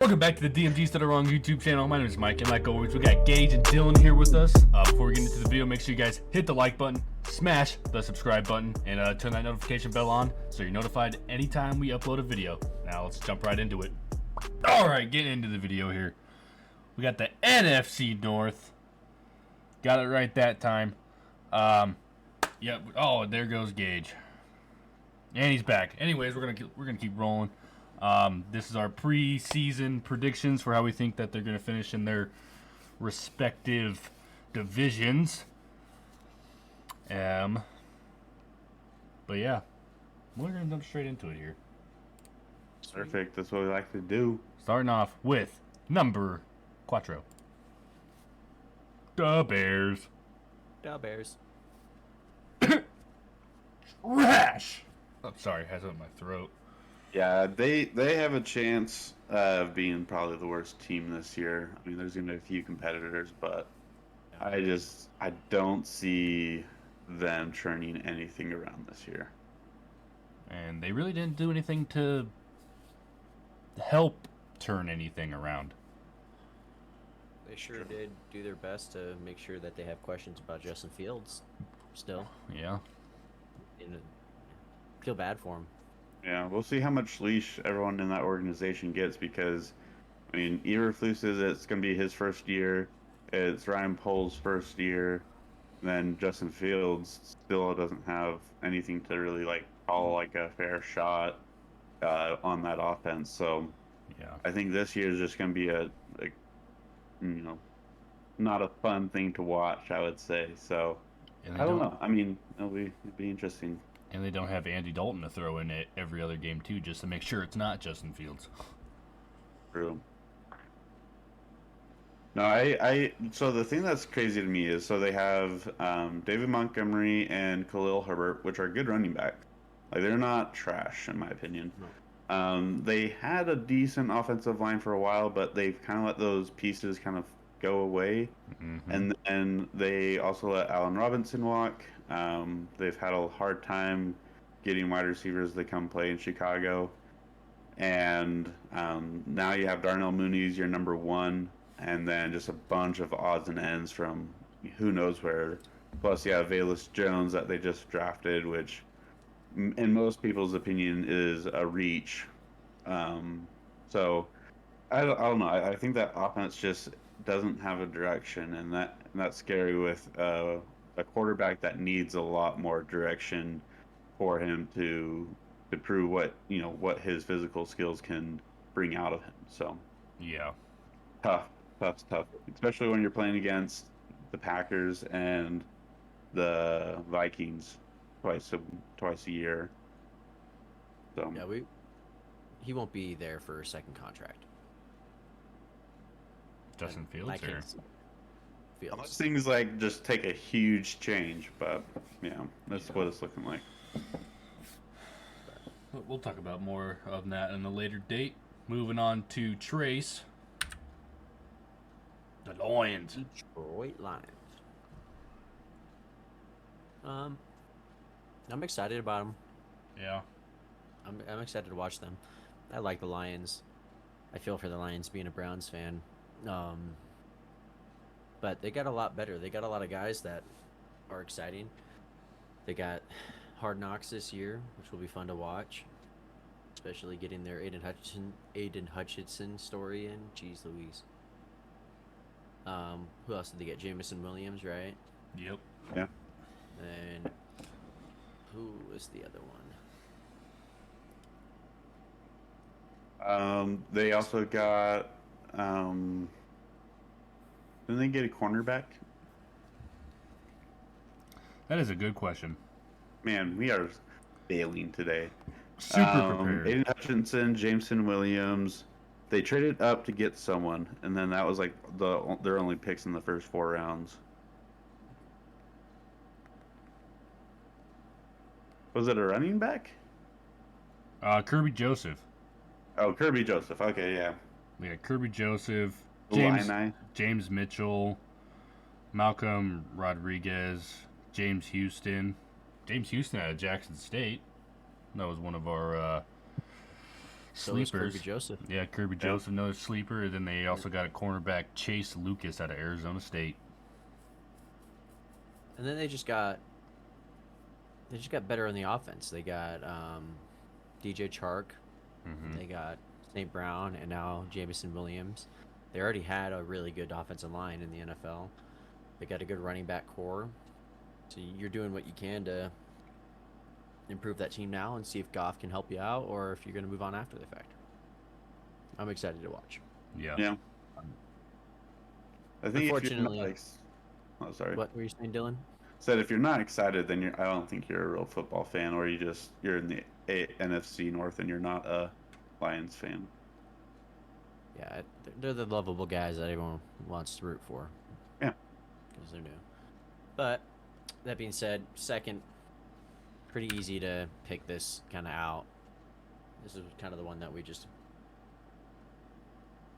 Welcome back to the DMGs That Are Wrong YouTube channel. My name is Mike, and like always, we got Gage and Dylan here with us. Before we get into the video, make sure you guys hit the like button, smash the subscribe button, and turn that notification bell on so you're notified anytime we upload a video. Now let's jump right into it. Alright, getting into the video here. We got the NFC North. Got it right that time. Yep. Oh, there goes Gage. And he's back. Anyways, we're gonna keep rolling. This is our pre-season predictions for how we think that they're gonna finish in their respective divisions. But yeah, we're gonna jump straight into it here. Perfect. That's what we like to do. Starting off with number quattro. The Bears. Da Bears. Trash. I'm sorry, it has it in my throat. Yeah, they have a chance of being probably the worst team this year. I mean, there's going to be a few competitors, but I don't see them turning anything around this year. And they really didn't do anything to help turn anything around. They sure did do their best to make sure that they have questions about Justin Fields still. Yeah. And feel bad for him. Yeah, we'll see how much leash everyone in that organization gets because, I mean, Eberflus says it's going to be his first year. It's Ryan Pohl's first year. Then Justin Fields still doesn't have anything to really call like a fair shot on that offense. So Yeah. I think this year is just going to be not a fun thing to watch, I would say. So I don't know. I mean, it'll be interesting. And they don't have Andy Dalton to throw in it every other game too, just to make sure it's not Justin Fields. True. No, so the thing that's crazy to me is, so they have David Montgomery and Khalil Herbert, which are good running backs. Like, they're not trash, in my opinion. No. They had a decent offensive line for a while, but they've kind of let those pieces kind of go away. Mm-hmm. And they also let Allen Robinson walk. They've had a hard time getting wide receivers to come play in Chicago. And now you have Darnell Mooney's your number one, and then just a bunch of odds and ends from who knows where. Plus, you have Velus Jones that they just drafted, which in most people's opinion is a reach. So I don't know. I think that offense just doesn't have a direction, and that's scary with a quarterback that needs a lot more direction for him to prove what his physical skills can bring out of him. So Yeah. tough, especially when you're playing against the Packers and the Vikings twice a year. So Yeah, he won't be there for a second contract. Justin And Fields I here. can't see unless Fields. things just take a huge change, but yeah, that's what it's looking like. We'll talk about more of that in a later date. Moving on to Trace. The Lions. Detroit Lions. I'm excited about them. Yeah. I'm excited to watch them. I like the Lions. I feel for the Lions being a Browns fan. But they got a lot better. They got a lot of guys that are exciting. They got Hard Knocks this year, which will be fun to watch. Especially getting their Aiden Hutchinson story in. Jeez Louise. Who else did they get? Jamison Williams, right? Yep. Yeah. And who was the other one? They also got didn't they get a cornerback? That is a good question. Man, we are failing today. Super prepared. Aiden Hutchinson, Jameson Williams. They traded up to get someone, and then that was their only picks in the first 4 rounds. Was it a running back? Kirby Joseph. Oh, Kirby Joseph. Okay, yeah. We got Kirby Joseph, Illini. James Mitchell, Malcolm Rodriguez, James Houston. James Houston out of Jackson State. That was one of our So is Sleepers. Kirby Joseph. Yeah, Kirby Joseph, another sleeper. And then they also got a cornerback, Chase Lucas, out of Arizona State. And then they just got better on the offense. They got DJ Chark, Mm-hmm. they got St. Brown, and now Jamison Williams. They already had a really good offensive line in the NFL. They got a good running back core. So you're doing what you can to improve that team now and see if Goff can help you out or if you're going to move on after the fact. I'm excited to watch. Yeah. Yeah. I think if you're not Unfortunately, oh, sorry. what were you saying, Dylan? Said if you're not excited, then I don't think you're a real football fan, or you're in the NFC North and you're not a Lions fan. Yeah, they're the lovable guys that everyone wants to root for. Yeah. Because they're new. But that being said, second, pretty easy to pick this kind of out. This is kind of the one that we just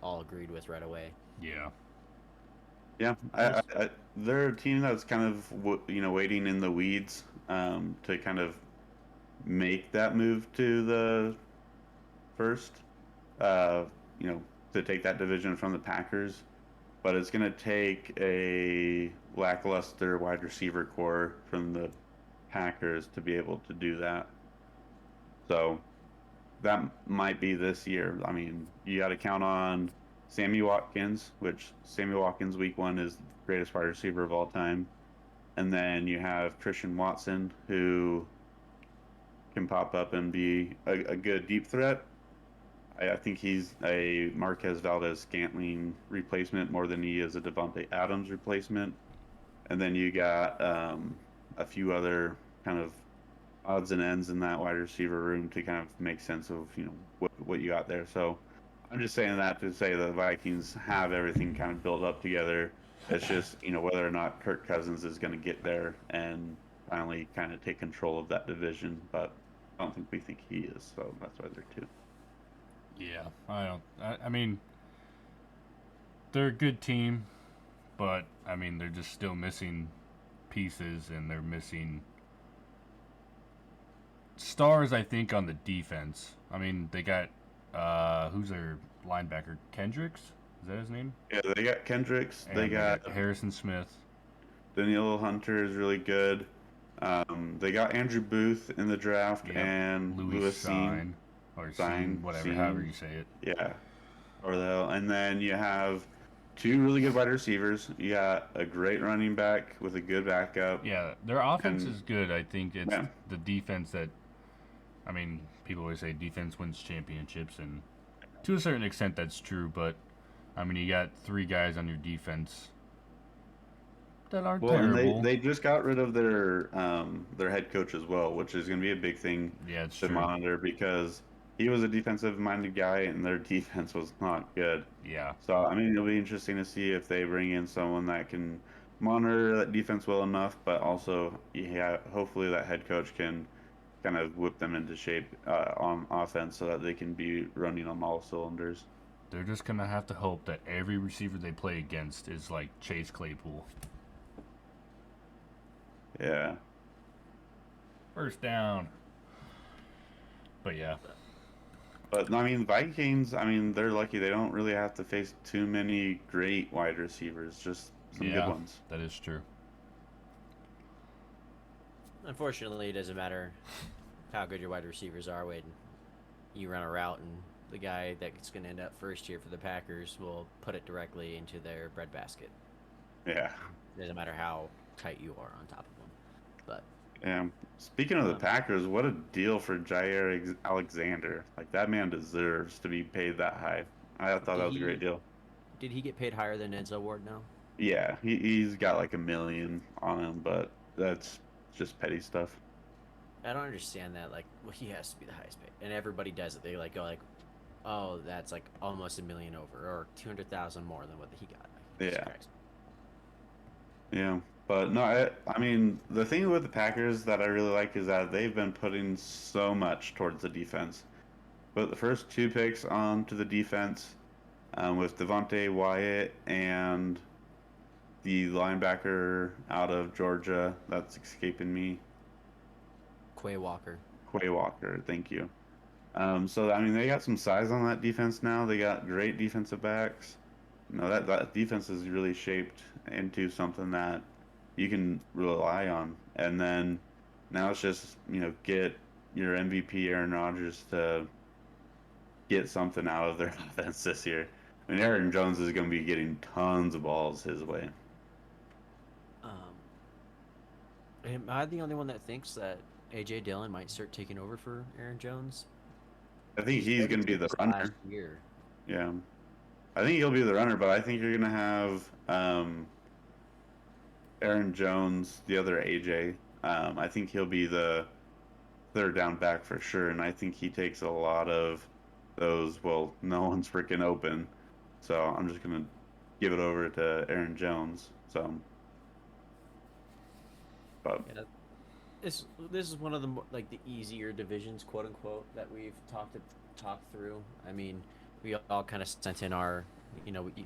all agreed with right away. Yeah. Yeah, they're a team that's kind of waiting in the weeds to kind of make that move to the first, to take that division from the Packers. But it's going to take a lackluster wide receiver core from the Packers to be able to do that. So that might be this year. I mean, you got to count on Sammy Watkins, which Sammy Watkins week 1 is the greatest wide receiver of all time. And then you have Christian Watson, who can pop up and be a good deep threat. I think he's a Marquez Valdez-Scantling replacement more than he is a Devontae Adams replacement. And then you got a few other kind of odds and ends in that wide receiver room to kind of make sense of what you got there. So I'm just saying that to say the Vikings have everything kind of built up together. It's just whether or not Kirk Cousins is going to get there and finally kind of take control of that division. But I don't think we think he is, so that's why they're 2. Yeah. I mean, they're a good team, but I mean they're just still missing pieces, and they're missing stars, I think, on the defense. I mean, they got who's their linebacker? Kendricks? Is that his name? Yeah, they got Kendricks. And They got Harrison Smith. Danielle Hunter is really good. They got Andrew Booth in the draft Yep. and Louis Seen. Sign. Or Sign, whatever, however you say it. Yeah. Or the hell. And then you have 2 really good wide receivers. You got a great running back with a good backup. Yeah, their offense is good. I think it's Yeah. the defense that, I mean, people always say defense wins championships, and to a certain extent that's true, but, I mean, you got 3 guys on your defense that aren't terrible. And they just got rid of their head coach as well, which is going to be a big thing to monitor because he was a defensive-minded guy and their defense was not good. Yeah. So, I mean, it'll be interesting to see if they bring in someone that can monitor that defense well enough, but also, hopefully that head coach can kind of whip them into shape on offense so that they can be running on all cylinders. They're just going to have to hope that every receiver they play against is like Chase Claypool. Yeah. First down. But yeah. But, I mean, Vikings, they're lucky. They don't really have to face too many great wide receivers, just some good ones. That is true. Unfortunately, it doesn't matter how good your wide receivers are when you run a route and the guy that's going to end up first here for the Packers will put it directly into their breadbasket. Yeah. It doesn't matter how tight you are on top of them. But yeah. Speaking of the Packers, what a deal for Jair Alexander. Like, that man deserves to be paid that high. I thought that was a great deal. Did he get paid higher than Denzel Ward now? Yeah, he's got like $1 million on him, but that's just petty stuff. I don't understand that. Like, well, he has to be the highest paid, and everybody does it. They go like, "Oh, that's like almost $1 million over, or 200,000 more than what he got." Yeah. Yeah, but no, I mean, the thing with the Packers that I really like is that they've been putting so much towards the defense. But the first 2 picks onto the defense with Devontae Wyatt and the linebacker out of Georgia that's escaping me. Quay Walker. Quay Walker, thank you. So I mean, they got some size on that defense now. They got great defensive backs. You know that defense is really shaped into something that you can rely on. And then now it's just get your MVP Aaron Rodgers to get something out of their offense this year. I mean, Aaron Jones is going to be getting tons of balls his way. Am I the only one that thinks that AJ Dillon might start taking over for Aaron Jones? I think He he's started going to be to the this last runner. year. Yeah, I think he'll be the runner, but I think you're going to have Aaron Jones, the other AJ. I think he'll be the third down back for sure, and I think he takes a lot of those. Well, no one's freaking open, so I'm just gonna give it over to Aaron Jones. So, but Yeah, this is one of the like the easier divisions, quote unquote, that we've talked through. I mean, we all kind of sent in our,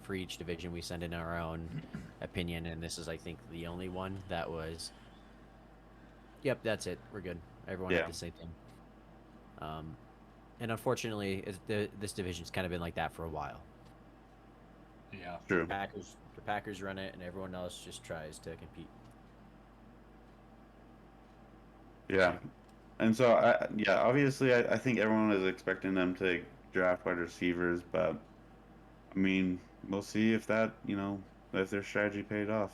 for each division we send in our own opinion, and this is, I think, the only one that was. Yep, that's it. We're good. Everyone yeah, had the same thing. And unfortunately, this division's kind of been like that for a while. Yeah. true. The Packers run it, and everyone else just tries to compete. Yeah, and so yeah, obviously I think everyone is expecting them to draft wide receivers, but I mean we'll see if that if their strategy paid off.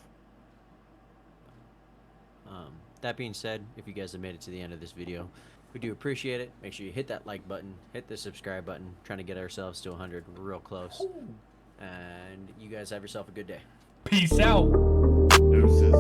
That being said, if you guys have made it to the end of this video, we do appreciate it. Make sure you hit that like button, hit the subscribe button. Trying to get ourselves to 100. We're real close. And you guys have yourself a good day. Peace out. Deuces.